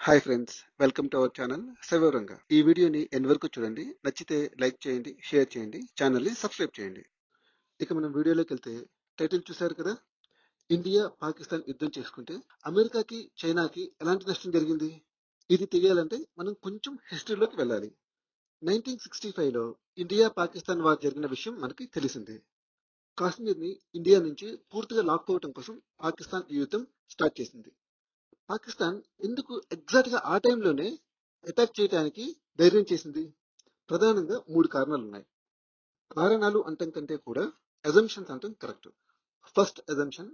Hi friends, welcome to our channel సర్వరంగా. ఈ వీడియోని ఎండ్ వరకు చూడండి. నచ్చితే లైక్ చేయండి, షేర్ చేయండి, ఛానల్ని సబ్స్క్రైబ్ చేయండి. ఇక మనం వీడియోలోకి వెళ్తే టైటిల్ చూశారు కదా, ఇండియా పాకిస్తాన్ యుద్ధం చేసుకుంటే అమెరికాకి చైనాకి ఎలాంటి నష్టం జరిగింది. ఇది తెలియాలంటే మనం కొంచెం హిస్టరీలోకి వెళ్ళాలి. 1965లో ఇండియా పాకిస్తాన్ వార్ జరిగిన విషయం మనకి తెలిసిందే. కాశ్మీర్ని ఇండియా నుంచి పూర్తిగా లాక్కోవటం కోసం పాకిస్తాన్ ఈ యుద్ధం స్టార్ట్ చేసింది. పాకిస్తాన్ ఎందుకు ఎగ్జాక్ట్ గా ఆ టైంలోనే అటాక్ చేయడానికి ధైర్యం చేసింది? ప్రధానంగా 3 కారణాలు ఉన్నాయి. కారణాలు అంటం కంటే కూడా అజంప్షన్స్ అంటాం correct. First assumption,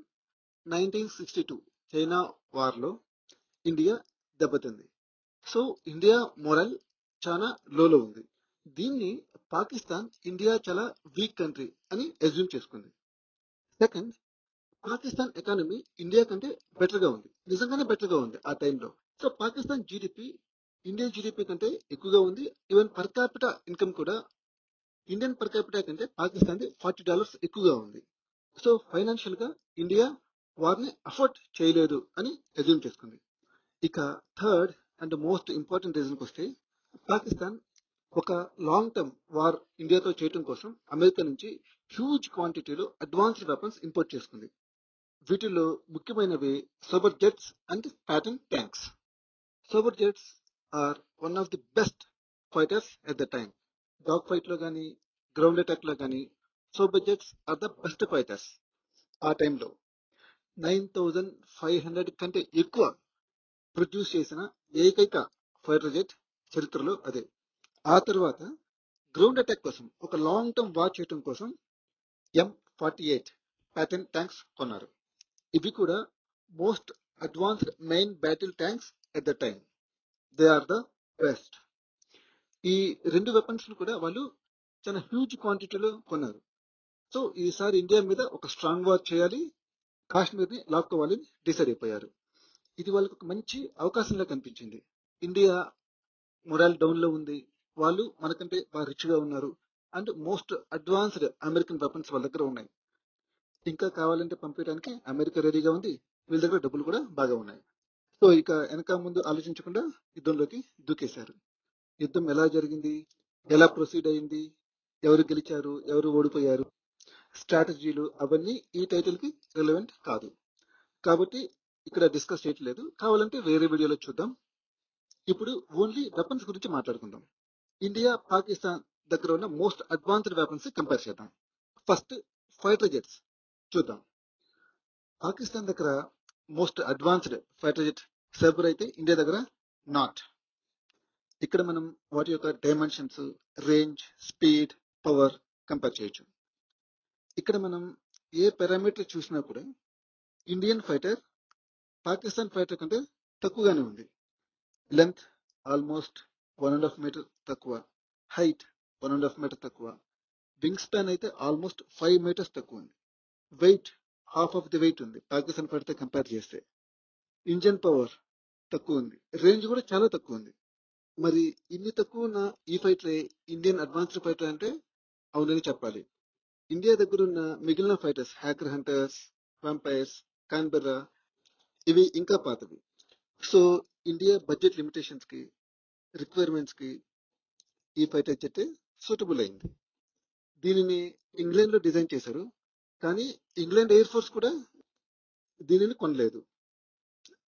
1962 China war లో ఇండియా దెబ్బతింది. సో ఇండియా మోరల్ చాలా లోలో ఉంది. దీన్ని పాకిస్తాన్ ఇండియా చాలా వీక్ కంట్రీ అని అజ్యూమ్ చేసుకుంది. సెకండ్, పాకిస్తాన్ ఎకానమీ ఇండియా కంటే బెటర్ గా ఉంది, నిజంగానే బెటర్ గా ఉంది ఆ టైంలో. So Pakistan GDP Indian GDP కంటే ఎక్కువగా ఉంది. ఈవెన్ పర్ క్యాపిటా ఇన్కమ్ కూడా ఇండియన్ పర్ క్యాపిటా కంటే పాకిస్తాన్ $40 ఎక్కువగా ఉంది. సో ఫైనాన్షియల్ గా ఇండియా వారిని అఫోర్డ్ చేయలేదు అని అజ్యూమ్ చేసుకుంది. ఇక third and most important reason వస్తే, పాకిస్తాన్ ఒక లాంగ్ టర్మ్ వార్ ఇండియాతో చేయడం కోసం అమెరికా నుంచి హ్యూజ్ క్వాంటిటీలో అడ్వాన్స్డ్ వెపన్స్ ఇంపోర్ట్ చేసుకుంది. వీటిల్లో ముఖ్యమైనవి super jets and Patton tanks. Super jets are one of the best fighters at the time. Dog fight లో కానీ గ్రౌండ్ అటాక్ లో కానీ super jets are the best fighters. ఆ టైంలో 9,500 కంటే ఎక్కువ ప్రొడ్యూస్ చేసిన ఏకైక ఫైటర్ జెట్ చరిత్రలో అదే. ఆ తర్వాత గ్రౌండ్ అటాక్ కోసం ఒక లాంగ్ టర్మ్ వార్ చేయడం కోసం M48 ప్యాటర్న్ ట్యాంక్స్ కొన్నారు. ఇవి కూడా most advanced main battle tanks at the time. They are the best. ఈ 2 వెపన్స్ కూడా వాళ్ళు చాలా హ్యూజ్ క్వాంటిటీలో కొన్నారు. సో ఈసారి ఇండియా మీద ఒక స్ట్రాంగ్ వార్ చేయాలి, కాశ్మీర్ ని లాక్కోవాలని డిసైడ్ అయిపోయారు. ఇది వాళ్ళకి ఒక మంచి అవకాశంలా కనిపించింది. ఇండియా మొరాల్ డౌన్ లో ఉంది, వాళ్ళు మనకంటే బాగా రిచ్ గా ఉన్నారు, and most advanced American weapons వాళ్ళ దగ్గర ఉన్నాయి. ఇంకా కావాలంటే పంపించడానికి అమెరికా రెడీగా ఉంది, వీళ్ళ దగ్గర డబ్బులు కూడా బాగా ఉన్నాయి. సో ఇక వెనక ముందు ఆలోచించకుండా యుద్ధంలోకి దూకేశారు. యుద్ధం ఎలా జరిగింది, ఎలా ప్రొసీడ్ అయింది, ఎవరు గెలిచారు, ఎవరు ఓడిపోయారు, స్ట్రాటజీలు అవన్నీ ఈ టైటిల్ కి రిలవెంట్ కాదు, కాబట్టి ఇక్కడ డిస్కస్ చేయట్లేదు. కావాలంటే వేరే వీడియోలో చూద్దాం. ఇప్పుడు ఓన్లీ వెపన్స్ గురించి మాట్లాడుకుందాం. ఇండియా పాకిస్తాన్ దగ్గర ఉన్న మోస్ట్ అడ్వాన్స్డ్ వెపన్స్ కంపేర్ చేద్దాం. ఫస్ట్ ఫైటర్ జెట్స్ చూద్దాం. పాకిస్తాన్ దగ్గర మోస్ట్ అడ్వాన్స్డ్ ఫైటర్ జెట్ సర్బర్ అయితే ఇండియా దగ్గర నాట్. ఇక్కడ మనం వాటి యొక్క dimensions, range, speed, power compare చేయొచ్చు. ఇక్కడ మనం ఏ పారామీటర్ చూసినా కూడా ఇండియన్ ఫైటర్ పాకిస్తాన్ ఫైటర్ కంటే తక్కువగానే ఉంది. లెంత్ ఆల్మోస్ట్ 1.5 మీటర్ తక్కువ, హైట్ 1.5 మీటర్ తక్కువ, వింగ్ స్పాన్ అయితే ఆల్మోస్ట్ 5 మీటర్స్ తక్కువ ఉంది, weight half of the weight ఉంది పాకిస్తాన్ ఫైటర్ తో కంపేర్ చేస్తే, ఇంజన్ పవర్ తక్కువ ఉంది, రేంజ్ కూడా చాలా తక్కువ ఉంది. మరి ఇన్ని తక్కువ ఉన్న ఈ ఫైటర్ ఇండియన్ అడ్వాన్స్డ్ ఫైటర్ అంటే అవునని చెప్పాలి. ఇండియా దగ్గర ఉన్న మిగిలిన fighters hacker hunters, vampires, Canberra ఇవి ఇంకా పాతవి. సో ఇండియా బడ్జెట్ లిమిటేషన్స్ కి, రిక్వైర్మెంట్స్ కి ఈ ఫైటర్ జెట్ సూటబుల్ అయింది. దీనిని ఇంగ్లాండ్ లో డిజైన్ చేశారు, కానీ ఇంగ్లాండ్ ఎయిర్ ఫోర్స్ కూడా దీనిని కొనలేదు.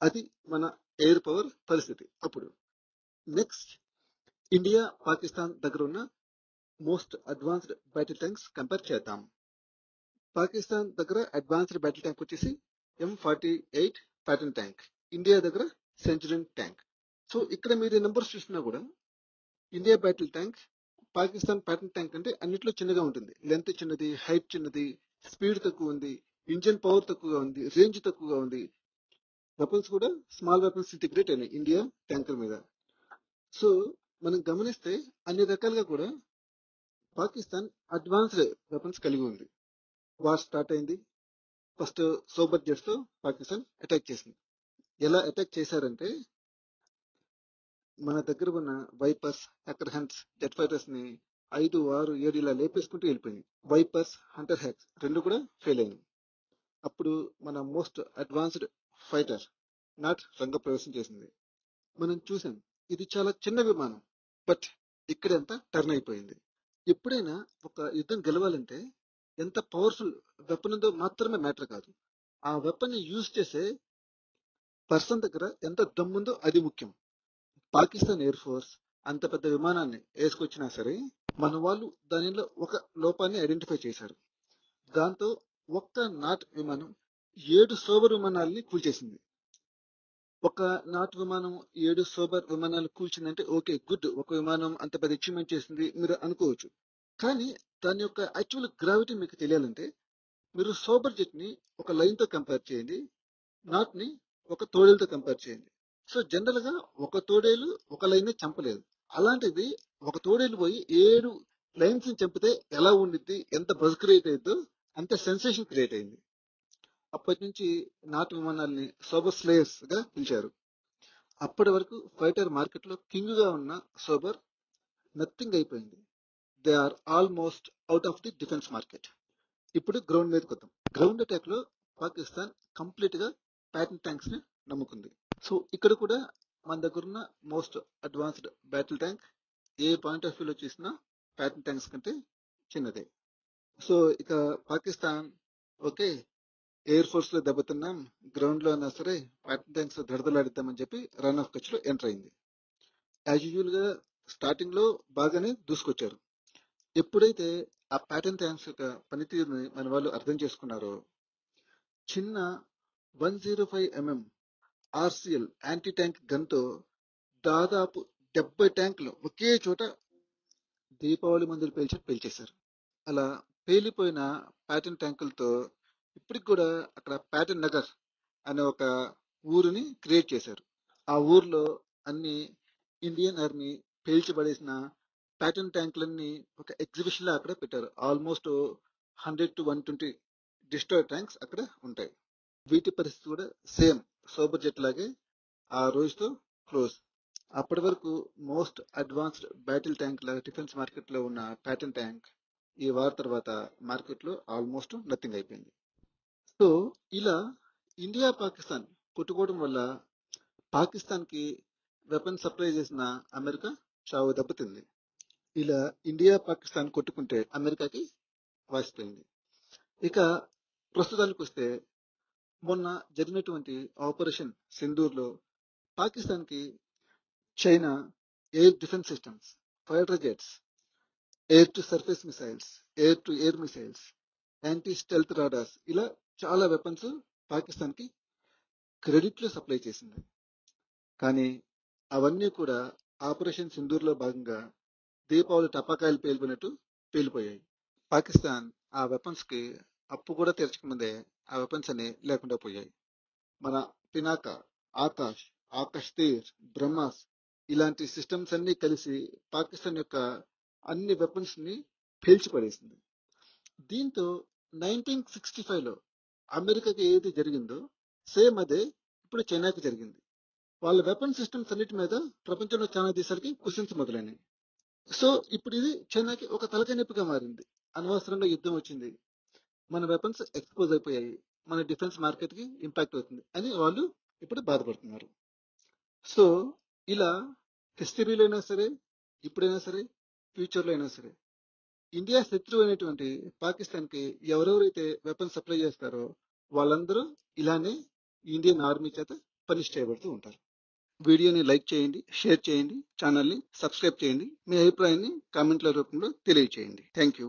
అది మన ఎయిర్ పవర్ పరిస్థితి అప్పుడు. నెక్స్ట్, ఇండియా పాకిస్తాన్ దగ్గర ఉన్న most advanced battle tanks compare చేద్దాం. పాకిస్తాన్ దగ్గర అడ్వాన్స్డ్ బ్యాటిల్ ట్యాంక్ వచ్చేసి M48 ప్యాటర్న్ ట్యాంక్, ఇండియా దగ్గర సెంచురియన్ ట్యాంక్. సో ఇక్కడ మీరు నెంబర్స్ చూసినా కూడా India battle tank Pakistan pattern tank అంటే అన్నిట్లో చిన్నగా ఉంటుంది. లెంత్ చిన్నది, హైట్ చిన్నది, స్పీడ్ తక్కువ ఉంది, ఇంజన్ పవర్ తక్కువగా ఉంది, రేంజ్ తక్కువగా ఉంది. వెపన్స్ కూడా స్మాల్ వెపన్స్ ఇంటిగ్రేట్ అయినాయి ఇండియా ట్యాంకర్ మీద. సో మనం గమనిస్తే అన్ని రకాలుగా కూడా పాకిస్తాన్ అడ్వాన్స్డ్ వెపన్స్ కలిగి ఉంది. వార్ స్టార్ట్ అయింది, ఫస్ట్ సూపర్ జెట్స్ తో పాకిస్తాన్ అటాక్ చేసింది. ఎలా అటాక్ చేశారంటే, మన దగ్గర ఉన్న wipers, hacker haunts, jet fighters ని 5, 6, 7 ఇలా లేపేసుకుంటూ వెళ్ళిపోయింది. వైపర్స్, హంటర్ హ్యాక్స్ రెండు కూడా ఫెయిల్ అయింది. అప్పుడు మన మోస్ట్ అడ్వాన్స్డ్ ఫైటర్ నాట్ రంగప్రవేశం చేసింది. మనం చూసాం. ఇది చాలా చిన్న విమానం. బట్ ఇక్కడంతా టర్న్ అయిపోయింది. ఎప్పుడైనా ఒక యుద్ధం గెలవాలంటే ఎంత పవర్ఫుల్ వెపన్ ఉందో మాత్రమే మ్యాటర్ కాదు. ఆ వెపన్ ని యూజ్ చేసే పర్సన్ దగ్గర ఎంత దమ్ముందో అది ముఖ్యం. పాకిస్తాన్ ఎయిర్ ఫోర్స్ అంత పెద్ద విమానాన్ని వేసుకొచ్చినా సరే మన వాళ్ళు దానిలో ఒక లోపాన్ని ఐడెంటిఫై చేశారు. దాంతో ఒక్క నాట్ విమానం 7 సోబర్ విమానాల్ని కూల్చేసింది. ఒక నాట్ విమానం 7 సోబర్ విమానాలు కూల్చిందంటే ఓకే గుడ్, ఒక విమానం అంత పెద్ద అచీవ్మెంట్ చేసింది మీరు అనుకోవచ్చు. కానీ దాని యొక్క యాక్చువల్ గ్రావిటీ మీకు తెలియాలంటే మీరు సోబర్ జెట్ ని ఒక లైన్ తో కంపేర్ చేయండి, నాట్ ని ఒక తోడేలుతో కంపేర్ చేయండి. సో జనరల్ గా ఒక తోడేలు ఒక లైన్ ని చంపలేదు. అలాంటిది ఒక తోడేలు పోయి 7 లైన్స్ ని చంపితే ఎలా ఉండిద్ది, ఎంత బజ్ క్రియేట్ అయ్యిద్దో అంత సెన్సేషన్ క్రియేట్ అయింది. అప్పటి నుంచి నాటు విమానాల్ని సోబర్ స్లేయర్స్ గా పిలిచారు. అప్పటి వరకు ఫైటర్ మార్కెట్ లో కింగ్ గా ఉన్న సోబర్ నథింగ్ అయిపోయింది. They are almost out of the defence market. ఇప్పుడు గ్రౌండ్ మీదకి వద్దాం. గ్రౌండ్ అటాక్ లో పాకిస్తాన్ కంప్లీట్ గా ప్యాటర్న్ ట్యాంక్స్ ని నమ్ముకుంది. సో ఇక్కడ కూడా మన దగ్గర ఉన్న మోస్ట్ అడ్వాన్స్డ్ బ్యాటిల్ ట్యాంక్ ఏ పాయింట్ ఆఫ్ వ్యూలో చూసినా ప్యాటర్న్ ట్యాంక్స్ కంటే చిన్నదే. సో ఇక పాకిస్తాన్ ఓకే ఎయిర్ ఫోర్స్ లో దెబ్బతిన్నాం, గ్రౌండ్ లో అయినా సరే ప్యాటర్న్ ట్యాంక్స్ దడదలాడిద్దామని చెప్పి రన్ ఆఫ్ కచ్ లో ఎంటర్ అయింది. యాజ్ యూజువల్ గా స్టార్టింగ్ లో బాగానే దూసుకొచ్చారు. ఎప్పుడైతే ఆ ప్యాటర్న్ ట్యాంక్స్ యొక్క పనితీరుని మన వాళ్ళు అర్థం చేసుకున్నారో చిన్న 105mm RCL anti tank gun తో దాదాపు 70 ట్యాంకులు ఒకే చోట దీపావళి మందులు పేల్చేశారు. అలా పేలిపోయిన ప్యాటర్న్ ట్యాంకులతో ఇప్పటికి కూడా అక్కడ ప్యాటర్న్ నగర్ అనే ఒక ఊరిని క్రియేట్ చేశారు. ఆ ఊర్లో అన్ని ఇండియన్ ఆర్మీ పేల్చిబడేసిన ప్యాటర్న్ ట్యాంకులన్నీ ఒక ఎగ్జిబిషన్ లా అక్కడ పెట్టారు. ఆల్మోస్ట్ 100 to 120 డిస్ట్రాయ్ ట్యాంక్స్ అక్కడ ఉంటాయి. వీటి పరిస్థితి కూడా సేమ్ సోబర్ జెట్ లాగే ఆ రోజుతో క్లోజ్. అప్పటి వరకు మోస్ట్ అడ్వాన్స్డ్ బ్యాటిల్ ట్యాంక్ లాగా డిఫెన్స్ మార్కెట్ లో ఉన్న ప్యాటర్న్ ట్యాంక్ ఈ వార్ తర్వాత మార్కెట్ లో ఆల్మోస్ట్ నథింగ్ అయిపోయింది. సో ఇలా ఇండియా పాకిస్తాన్ కొట్టుకోవడం వల్ల పాకిస్తాన్ కి వెపన్ సప్లై చేసిన అమెరికా చావు దెబ్బతింది. ఇలా ఇండియా పాకిస్తాన్ కొట్టుకుంటే అమెరికాకి వాసిపోయింది. ఇక ప్రస్తుతానికి వస్తే మొన్న జరిగినటువంటి ఆపరేషన్ సింధూర్ లో పాకిస్తాన్ కి China air defence systems, fighter jets, air to surface missiles, air to air missiles, anti stealth radars ఇలా చాలా వెపన్స్ పాకిస్తాన్ కి క్రెడిట్ లో సప్లై చేసింది. కానీ అవన్నీ కూడా ఆపరేషన్ సింధూర్ లో భాగంగా దీపావళి టపాకాయలు పేలిపోయినట్టు పేలిపోయాయి. పాకిస్తాన్ ఆ వెపన్స్ కి అప్పు కూడా తీర్చకముందే ఆ వెపన్స్ అన్ని లేకుండా పోయాయి. మన పినాక, ఆకాష్, ఆకాష్ తీర్, బ్రహ్మాస్ ఇలాంటి సిస్టమ్స్ అన్ని కలిసి పాకిస్తాన్ యొక్క అన్ని వెపన్స్ ని పేల్చి పడేసింది. దీంతో 1965 లో అమెరికాకి ఏది జరిగిందో సేమ్ అదే ఇప్పుడు చైనాకి జరిగింది. వాళ్ళ వెపన్ సిస్టమ్స్ అన్నిటి మీద ప్రపంచంలో చాలా దేశాలకి క్వశ్చన్స్ మొదలైనవి. సో ఇప్పుడు ఇది చైనాకి ఒక తలకాయ నొప్పిగా మారింది. అనవసరంగా యుద్ధం వచ్చింది, మన వెపన్స్ ఎక్స్పోజ్ అయిపోయాయి, మన డిఫెన్స్ మార్కెట్ కి ఇంపాక్ట్ అవుతుంది అని వాళ్ళు ఇప్పుడు బాధపడుతున్నారు. సో ఇలా హిస్టరీలో అయినా సరే, ఇప్పుడైనా సరే, ఫ్యూచర్ లో అయినా సరే ఇండియా శత్రువు అయినటువంటి పాకిస్తాన్ కి ఎవరెవరైతే వెపన్ సప్లై చేస్తారో వాళ్ళందరూ ఇలానే ఇండియన్ ఆర్మీ చేత పనిష్ చేయబడుతూ ఉంటారు. వీడియోని లైక్ చేయండి, షేర్ చేయండి, ఛానల్ని సబ్స్క్రైబ్ చేయండి, మీ అభిప్రాయాన్ని కామెంట్ల రూపంలో తెలియజేయండి. Thank you.